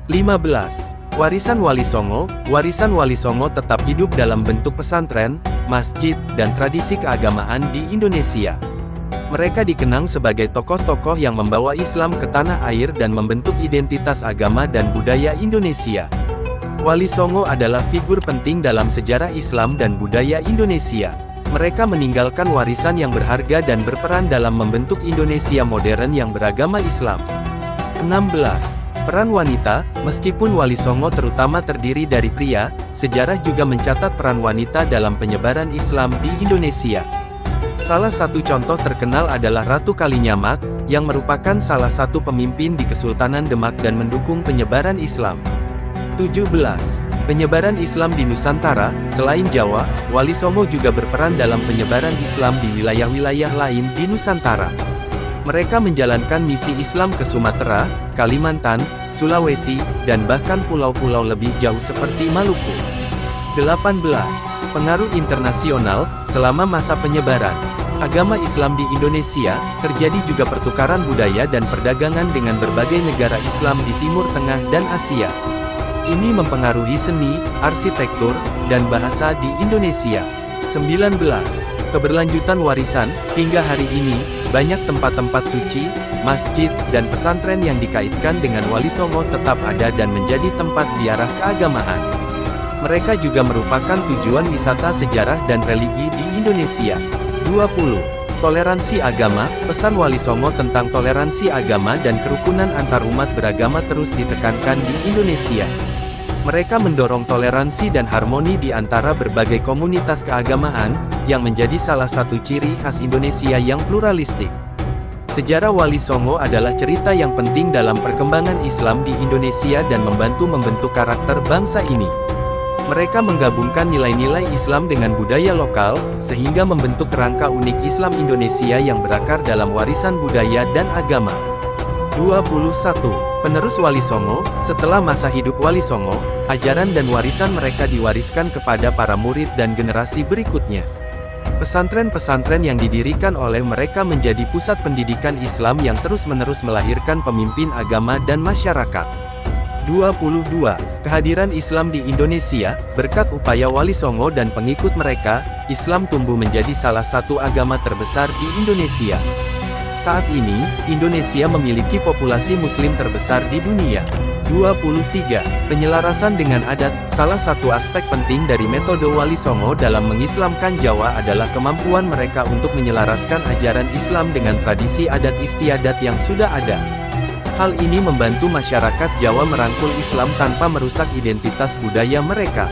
15. Warisan Wali Songo. Warisan Wali Songo tetap hidup dalam bentuk pesantren, masjid, dan tradisi keagamaan di Indonesia. Mereka dikenang sebagai tokoh-tokoh yang membawa Islam ke tanah air dan membentuk identitas agama dan budaya Indonesia. Wali Songo adalah figur penting dalam sejarah Islam dan budaya Indonesia. Mereka meninggalkan warisan yang berharga dan berperan dalam membentuk Indonesia modern yang beragama Islam. 16. Peran wanita. Meskipun Wali Songo terutama terdiri dari pria, sejarah juga mencatat peran wanita dalam penyebaran Islam di Indonesia. Salah satu contoh terkenal adalah Ratu Kalinyamat, yang merupakan salah satu pemimpin di Kesultanan Demak dan mendukung penyebaran Islam. 17. Penyebaran Islam di Nusantara. Selain Jawa, Wali Songo juga berperan dalam penyebaran Islam di wilayah-wilayah lain di Nusantara. Mereka menjalankan misi Islam ke Sumatera, Kalimantan, Sulawesi, dan bahkan pulau-pulau lebih jauh seperti Maluku. 18. Pengaruh internasional. Selama masa penyebaran agama Islam di Indonesia, terjadi juga pertukaran budaya dan perdagangan dengan berbagai negara Islam di Timur Tengah dan Asia. Ini mempengaruhi seni, arsitektur, dan bahasa di Indonesia. 19. Keberlanjutan warisan. Hingga hari ini, banyak tempat-tempat suci, masjid, dan pesantren yang dikaitkan dengan Wali Songo tetap ada dan menjadi tempat ziarah keagamaan. Mereka juga merupakan tujuan wisata sejarah dan religi di Indonesia. 20. Toleransi agama. Pesan Wali Songo tentang toleransi agama dan kerukunan antarumat beragama terus ditekankan di Indonesia. Mereka mendorong toleransi dan harmoni di antara berbagai komunitas keagamaan, yang menjadi salah satu ciri khas Indonesia yang pluralistik. Sejarah Wali Songo adalah cerita yang penting dalam perkembangan Islam di Indonesia dan membantu membentuk karakter bangsa ini. Mereka menggabungkan nilai-nilai Islam dengan budaya lokal, sehingga membentuk kerangka unik Islam Indonesia yang berakar dalam warisan budaya dan agama. 21. Penerus Wali Songo. Setelah masa hidup Wali Songo, ajaran dan warisan mereka diwariskan kepada para murid dan generasi berikutnya. Pesantren-pesantren yang didirikan oleh mereka menjadi pusat pendidikan Islam yang terus-menerus melahirkan pemimpin agama dan masyarakat. 22. Kehadiran Islam di Indonesia. Berkat upaya Wali Songo dan pengikut mereka, Islam tumbuh menjadi salah satu agama terbesar di Indonesia. Saat ini, Indonesia memiliki populasi Muslim terbesar di dunia. 23. Penyelarasan dengan adat. Salah satu aspek penting dari metode Wali Songo dalam mengislamkan Jawa adalah kemampuan mereka untuk menyelaraskan ajaran Islam dengan tradisi adat istiadat yang sudah ada. Hal ini membantu masyarakat Jawa merangkul Islam tanpa merusak identitas budaya mereka.